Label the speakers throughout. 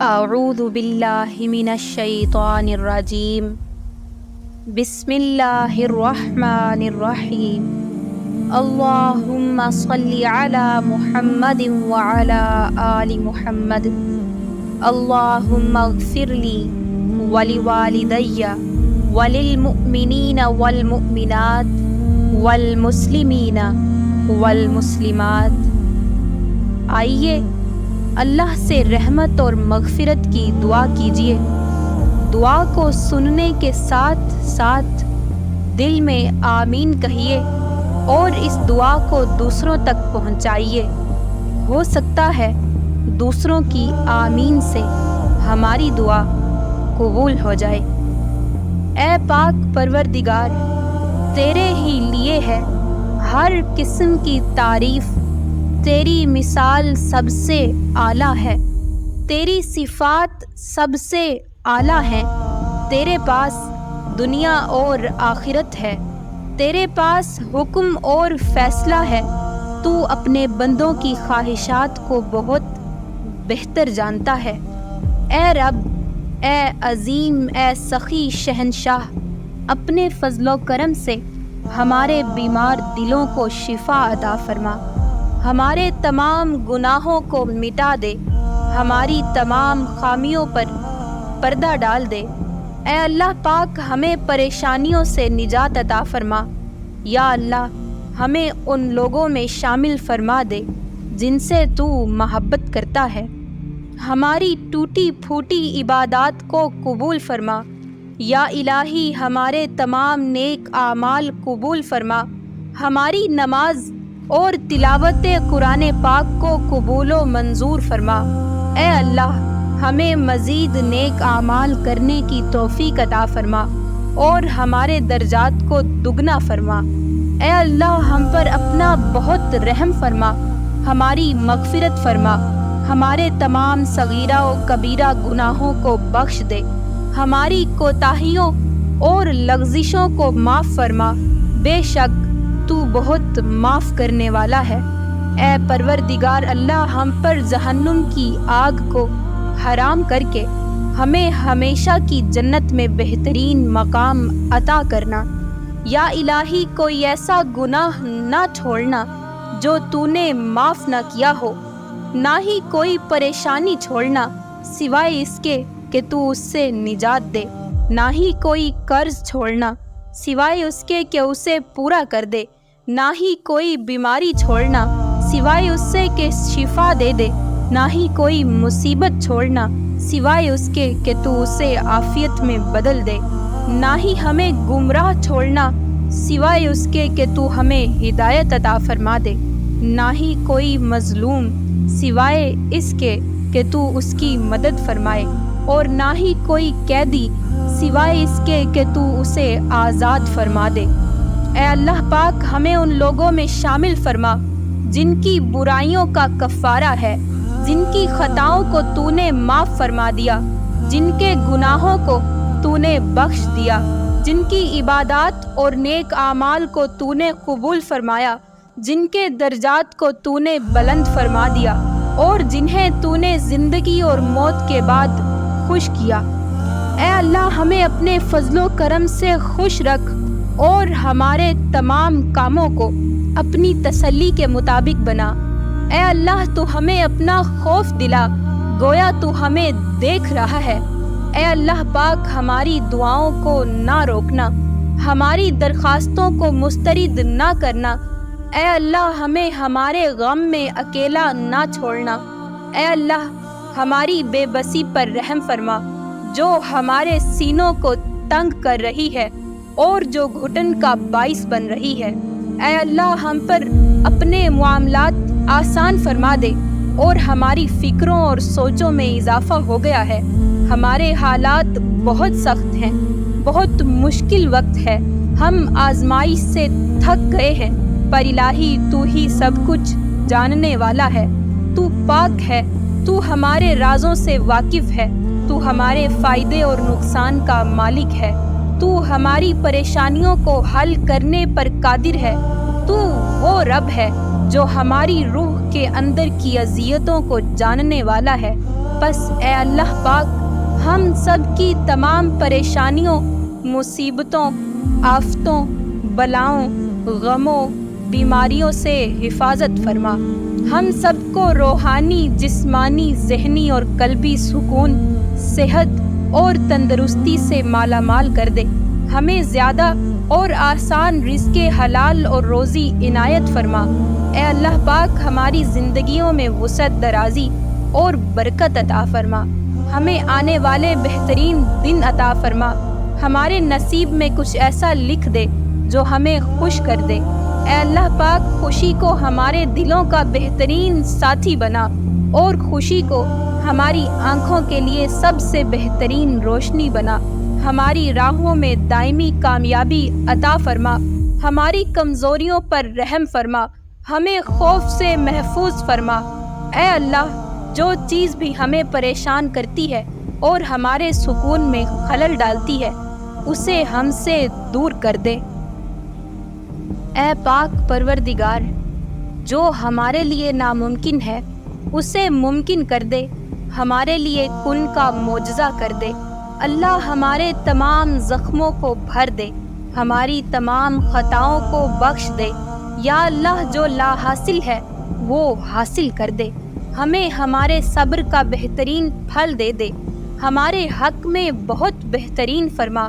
Speaker 1: اعوذ باللہ من الشیطان الرجیم بسم اللہ الرحمن الرحیم اللہم صلی علی محمد وعلی آل محمد اللہم اغفر لی ولوالدی وللمؤمنین والمؤمنات والمسلمین والمسلمات۔ آئیے اللہ سے رحمت اور مغفرت کی دعا کیجیے۔ دعا کو سننے کے ساتھ ساتھ دل میں آمین کہیے اور اس دعا کو دوسروں تک پہنچائیے۔ ہو سکتا ہے دوسروں کی آمین سے ہماری دعا قبول ہو جائے۔ اے پاک پروردگار، تیرے ہی لیے ہے ہر قسم کی تعریف۔ تیری مثال سب سے اعلیٰ ہے، تیری صفات سب سے اعلیٰ ہیں۔ تیرے پاس دنیا اور آخرت ہے، تیرے پاس حکم اور فیصلہ ہے۔ تو اپنے بندوں کی خواہشات کو بہت بہتر جانتا ہے۔ اے رب، اے عظیم، اے سخی شہنشاہ، اپنے فضل و کرم سے ہمارے بیمار دلوں کو شفا عطا فرما، ہمارے تمام گناہوں کو مٹا دے، ہماری تمام خامیوں پر پردہ ڈال دے۔ اے اللہ پاک، ہمیں پریشانیوں سے نجات عطا فرما۔ یا اللہ، ہمیں ان لوگوں میں شامل فرما دے جن سے تو محبت کرتا ہے۔ ہماری ٹوٹی پھوٹی عبادات کو قبول فرما۔ یا الہی، ہمارے تمام نیک اعمال قبول فرما۔ ہماری نماز اور تلاوت قرآن پاک کو قبول و منظور فرما۔ اے اللہ، ہمیں مزید نیک اعمال کرنے کی توفیق عطا فرما اور ہمارے درجات کو دگنا فرما۔ اے اللہ، ہم پر اپنا بہت رحم فرما، ہماری مغفرت فرما، ہمارے تمام صغیرہ و کبیرہ گناہوں کو بخش دے، ہماری کوتاہیوں اور لغزشوں کو معاف فرما۔ بے شک تو بہت معاف کرنے والا ہے۔ اے پروردگار اللہ، ہم پر جہنم کی آگ کو حرام کر کے ہمیں ہمیشہ کی جنت میں بہترین مقام عطا کرنا۔ یا الہی، کوئی ایسا گناہ نہ چھوڑنا جو تو نے معاف نہ کیا ہو، نہ ہی کوئی پریشانی چھوڑنا سوائے اس کے کہ تو اس سے نجات دے، نہ ہی کوئی قرض چھوڑنا سوائے اس کے کہ اسے پورا کر دے، نہ ہی کوئی بیماری چھوڑنا سوائے اس سے کہ شفا دے دے، نہ ہی کوئی مصیبت چھوڑنا سوائے اس کے کہ تو اسے عافیت میں بدل دے، نہ ہی ہمیں گمراہ چھوڑنا سوائے اس کے کہ تو ہمیں ہدایت عطا فرما دے، نہ ہی کوئی مظلوم سوائے اس کے کہ تو اس کی مدد فرمائے، اور نہ ہی کوئی قیدی سوائے اس کے کہ تو اسے آزاد فرما دے۔ اے اللہ پاک، ہمیں ان لوگوں میں شامل فرما جن کی برائیوں کا کفارہ ہے، جن کی خطاؤں کو تو نے معاف فرما دیا، جن کے گناہوں کو تو نے بخش دیا، جن کی عبادات اور نیک اعمال کو تو نے قبول فرمایا، جن کے درجات کو تو نے بلند فرما دیا، اور جنہیں تو نے زندگی اور موت کے بعد خوش کیا۔ اے اللہ، ہمیں اپنے فضل و کرم سے خوش رکھ اور ہمارے تمام کاموں کو اپنی تسلی کے مطابق بنا۔ اے اللہ، تو ہمیں اپنا خوف دلا، گویا تو ہمیں دیکھ رہا ہے۔ اے اللہ پاک، ہماری دعاؤں کو نہ روکنا، ہماری درخواستوں کو مسترد نہ کرنا۔ اے اللہ، ہمیں ہمارے غم میں اکیلا نہ چھوڑنا۔ اے اللہ، ہماری بے بسی پر رحم فرما جو ہمارے سینوں کو تنگ کر رہی ہے اور جو گھٹن کا باعث بن رہی ہے۔ اے اللہ، ہم پر اپنے معاملات آسان فرما دے اور ہماری فکروں اور سوچوں میں اضافہ ہو گیا ہے۔ ہمارے حالات بہت سخت ہیں، بہت مشکل وقت ہے، ہم آزمائش سے تھک گئے ہیں، پر الہی تو ہی سب کچھ جاننے والا ہے، تو پاک ہے، تو ہمارے رازوں سے واقف ہے، تو ہمارے فائدے اور نقصان کا مالک ہے، تو ہماری پریشانیوں کو حل کرنے پر قادر ہے۔ تو وہ رب ہے جو ہماری روح کے اندر کی اذیتوں کو جاننے والا ہے، بس اے اللہ پاک ہم سب کی تمام پریشانیوں، مصیبتوں، آفتوں، بلاؤں، غموں، بیماریوں سے حفاظت فرما۔ ہم سب کو روحانی، جسمانی، ذہنی اور قلبی سکون، صحت اور تندرستی سے مالا مال کر دے۔ ہمیں زیادہ اور آسان رزق حلال اور روزی عنایت فرما۔ اے اللہ پاک ہماری زندگیوں میں وسعت، درازی اور برکت عطا فرما۔ ہمیں آنے والے بہترین دن عطا فرما۔ ہمارے نصیب میں کچھ ایسا لکھ دے جو ہمیں خوش کر دے۔ اے اللہ پاک خوشی کو ہمارے دلوں کا بہترین ساتھی بنا اور خوشی کو ہماری آنکھوں کے لیے سب سے بہترین روشنی بنا۔ ہماری راہوں میں دائمی کامیابی عطا فرما۔ ہماری کمزوریوں پر رحم فرما۔ ہمیں خوف سے محفوظ فرما۔ اے اللہ جو چیز بھی ہمیں پریشان کرتی ہے اور ہمارے سکون میں خلل ڈالتی ہے اسے ہم سے دور کر دے۔ اے پاک پروردگار جو ہمارے لیے ناممکن ہے اسے ممکن کر دے، ہمارے لیے کن کا معجزہ کر دے۔ اللہ ہمارے تمام زخموں کو بھر دے، ہماری تمام خطاؤں کو بخش دے۔ یا اللہ جو لا حاصل ہے وہ حاصل کر دے، ہمیں ہمارے صبر کا بہترین پھل دے دے، ہمارے حق میں بہت بہترین فرما،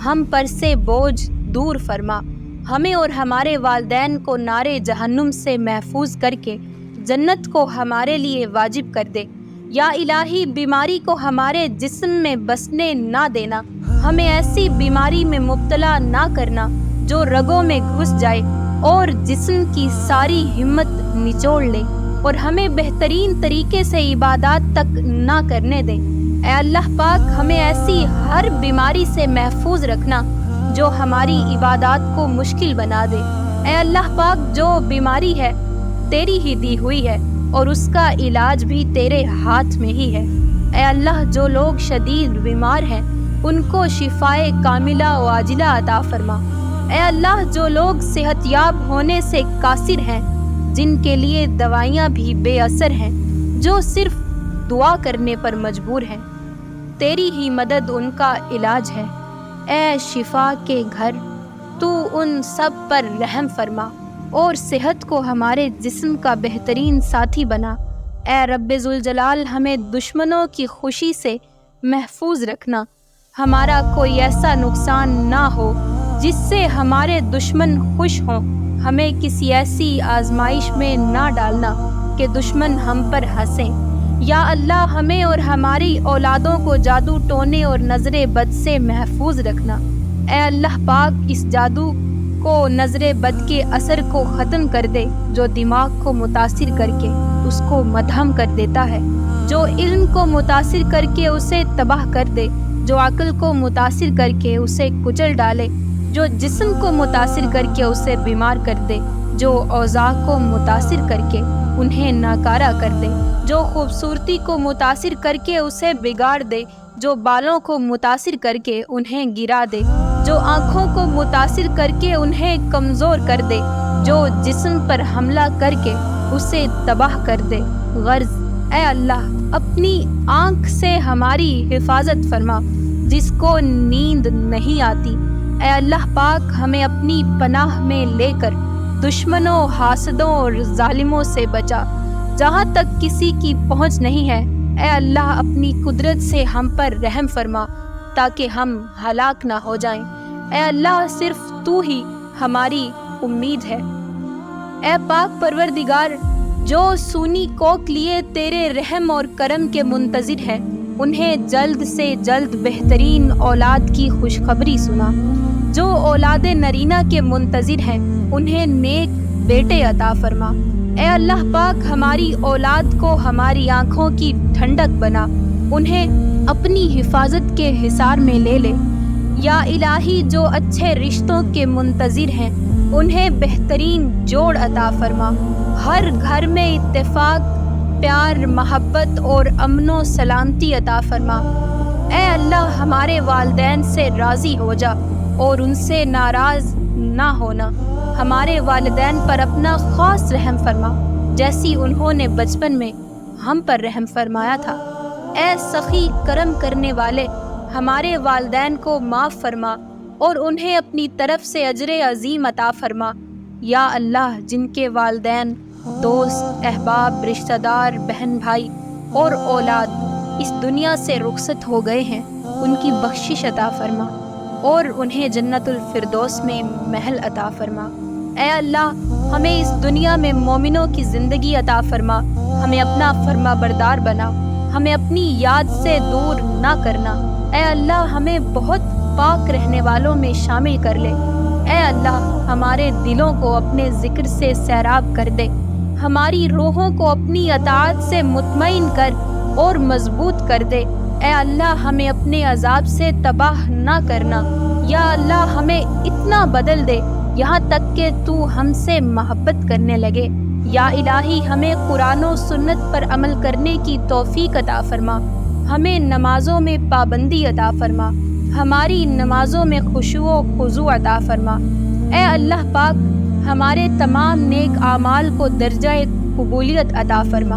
Speaker 1: ہم پر سے بوجھ دور فرما، ہمیں اور ہمارے والدین کو نار جہنم سے محفوظ کر کے جنت کو ہمارے لیے واجب کر دے۔ یا الہی بیماری کو ہمارے جسم میں بسنے نہ دینا، ہمیں ایسی بیماری میں مبتلا نہ کرنا جو رگوں میں گھس جائے اور جسم کی ساری ہمت نچوڑ لے اور ہمیں بہترین طریقے سے عبادات تک نہ کرنے دے۔ اے اللہ پاک ہمیں ایسی ہر بیماری سے محفوظ رکھنا جو ہماری عبادات کو مشکل بنا دے۔ اے اللہ پاک جو بیماری ہے تیری ہی دی ہوئی ہے اور اس کا علاج بھی تیرے ہاتھ میں ہی ہے۔ اے اللہ جو لوگ شدید بیمار ہیں ان کو شفائے کاملہ و عاجلہ عطا فرما۔ اے اللہ جو لوگ صحت یاب ہونے سے قاصر ہیں، جن کے لیے دوائیاں بھی بے اثر ہیں، جو صرف دعا کرنے پر مجبور ہیں، تیری ہی مدد ان کا علاج ہے۔ اے شفا کے گھر تو ان سب پر رحم فرما اور صحت کو ہمارے جسم کا بہترین ساتھی بنا۔ اے رب ذوالجلال ہمیں دشمنوں کی خوشی سے محفوظ رکھنا، ہمارا کوئی ایسا نقصان نہ ہو جس سے ہمارے دشمن خوش ہوں، ہمیں کسی ایسی آزمائش میں نہ ڈالنا کہ دشمن ہم پر ہنسیں۔ یا اللہ ہمیں اور ہماری اولادوں کو جادو ٹونے اور نظر بد سے محفوظ رکھنا۔ اے اللہ پاک اس جادو کو، نظر بد کے اثر کو ختم کر دے جو دماغ کو متاثر کر کے اس کو مدھم کر دیتا ہے، جو علم کو متاثر کر کے اسے تباہ کر دے، جو عقل کو متاثر کر کے اسے کچل ڈالے، جو جسم کو متاثر کر کے اسے بیمار کر دے، جو اعضاء کو متاثر کر کے انہیں ناکارہ کر دے، جو خوبصورتی کو متاثر کر کے اسے بگاڑ دے، جو بالوں کو متاثر کر کے انہیں گرا دے، جو آنکھوں کو متاثر کر کے انہیں کمزور کر دے، جو جسم پر حملہ کر کے اسے تباہ کر دے۔ غرض اے اللہ اپنی آنکھ سے ہماری حفاظت فرما جس کو نیند نہیں آتی۔ اے اللہ پاک ہمیں اپنی پناہ میں لے کر دشمنوں، حاسدوں اور ظالموں سے بچا، جہاں تک کسی کی پہنچ نہیں ہے۔ اے اللہ اپنی قدرت سے ہم پر رحم فرما تاکہ ہم ہلاک نہ ہو جائیں۔ اے اللہ صرف تو ہی ہماری امید ہے۔ اے پاک پروردگار جو سونی کوک لیے تیرے رحم اور کرم کے منتظر ہیں انہیں جلد سے جلد بہترین اولاد کی خوشخبری سنا، جو اولاد نرینہ کے منتظر ہیں انہیں نیک بیٹے عطا فرما۔ اے اللہ پاک ہماری اولاد کو ہماری آنکھوں کی ٹھنڈک بنا، انہیں اپنی حفاظت کے حصار میں لے لے۔ یا الہی جو اچھے رشتوں کے منتظر ہیں انہیں بہترین جوڑ عطا فرما، ہر گھر میں اتفاق، پیار، محبت اور امن و سلامتی عطا فرما۔ اے اللہ ہمارے والدین سے راضی ہو جا اور ان سے ناراض نہ ہونا، ہمارے والدین پر اپنا خاص رحم فرما جیسی انہوں نے بچپن میں ہم پر رحم فرمایا تھا۔ اے سخی کرم کرنے والے، ہمارے والدین کو معاف فرما اور انہیں اپنی طرف سے اجر عظیم عطا فرما۔ یا اللہ، جن کے والدین، دوست، احباب، رشتہ دار، بہن بھائی اور اولاد اس دنیا سے رخصت ہو گئے ہیں، ان کی بخشش عطا فرما اور انہیں جنت الفردوس میں محل عطا فرما۔ اے اللہ، ہمیں اس دنیا میں مومنوں کی زندگی عطا فرما، ہمیں اپنا فرما بردار بنا، ہمیں اپنی یاد سے دور نہ کرنا۔ اے اللہ، ہمیں بہت پاک رہنے والوں میں شامل کر لے۔ اے اللہ، ہمارے دلوں کو اپنے ذکر سے سیراب کر دے، ہماری روحوں کو اپنی اطاعت سے مطمئن کر اور مضبوط کر دے۔ اے اللہ، ہمیں اپنے عذاب سے تباہ نہ کرنا۔ یا اللہ، ہمیں اتنا بدل دے یہاں تک کہ تو ہم سے محبت کرنے لگے۔ یا الہی، ہمیں قرآن و سنت پر عمل کرنے کی توفیق عطا فرما، ہمیں نمازوں میں پابندی عطا فرما، ہماری نمازوں میں خشوع و خضوع عطا فرما۔ اے اللہ پاک، ہمارے تمام نیک اعمال کو درجہ قبولیت عطا فرما۔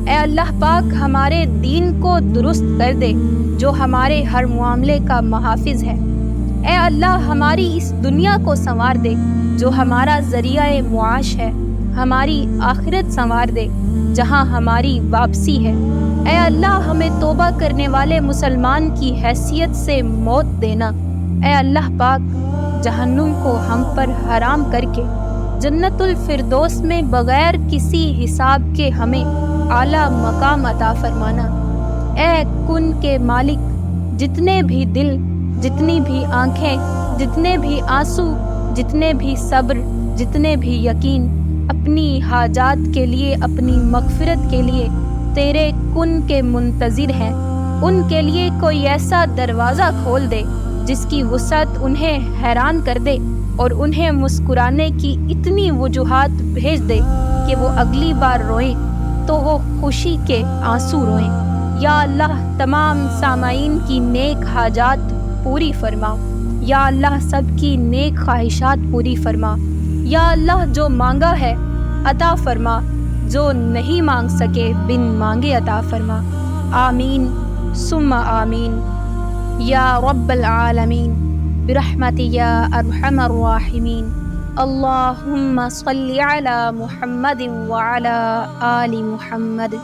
Speaker 1: اے اللہ پاک، ہمارے دین کو درست کر دے جو ہمارے ہر معاملے کا محافظ ہے۔ اے اللہ، ہماری اس دنیا کو سنوار دے جو ہمارا ذریعہ معاش ہے، ہماری آخرت سنوار دے جہاں ہماری واپسی ہے۔ اے اللہ، ہمیں توبہ کرنے والے مسلمان کی حیثیت سے موت دینا۔ اے اللہ پاک، جہنم کو ہم پر حرام کر کے جنت الفردوس میں بغیر کسی حساب کے ہمیں اعلیٰ مقام عطا فرمانا۔ اے کن کے مالک، جتنے بھی دل، جتنی بھی آنکھیں، جتنے بھی آنسو، جتنے بھی صبر، جتنے بھی یقین اپنی حاجات کے لیے، اپنی مغفرت کے لیے تیرے کن کے منتظر ہیں، ان کے لیے کوئی ایسا دروازہ کھول دے جس کی وسعت انہیں حیران کر دے اور انہیں مسکرانے کی اتنی وجوہات بھیج دے کہ وہ اگلی بار روئیں تو وہ خوشی کے آنسو روئیں۔ یا اللہ، تمام سامعین کی نیک حاجات پوری فرما۔ یا اللہ، سب کی نیک خواہشات پوری فرما۔ یا اللہ، جو مانگا ہے عطا فرما، جو نہیں مانگ سکے بن مانگے عطا فرما۔ آمین ثم آمین یا رب العالمین برحمتک یا ارحم الراحمین۔ اللہم صلی علی محمد وعلی آل محمد۔